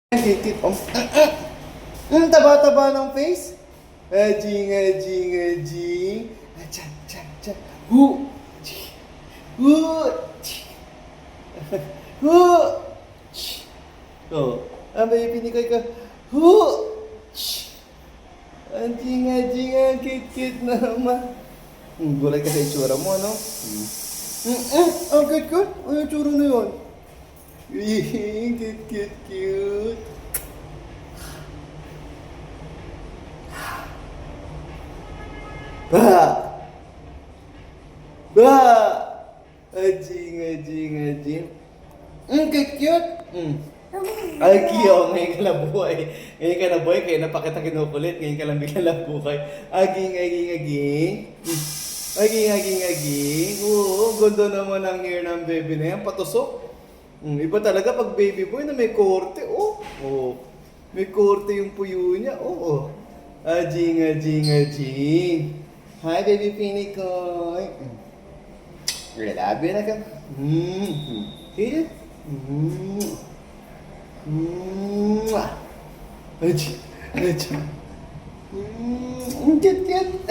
Kikit, taba-taba ng face. Ajing, ajing, ajing. Achan, chan, chan. Hu. Hu. Hu. Oh, ang baby ni Koy ka. Hu. Ajing, ajing, ang kit-kit naman. Gulay ka sa itsura mo, ano? Ang kit-kit. Ano yung itsura na yun? Cute, cute, cute. Ba! Ba! Ajing, ajing, ajing. Cute, cute. Ay, kiyo, ngayon ka na buhay. Ngayon ka na buhay, kaya napakita kinukulit. Ngayon ka lang bigla lang buhay. Aging, aging, aging. Aging, aging, aging. Oo, ganda naman ang hair ng baby na yan. Patusok. Iba talaga pag baby boy na may korte. Oh, oh. May korte yung puyo niya. Oh, oh. Ajing, ajing, ajing. Hi, baby Pinikoy. Love you na ka. Hit it. Ajing, ajing. Cute, cute.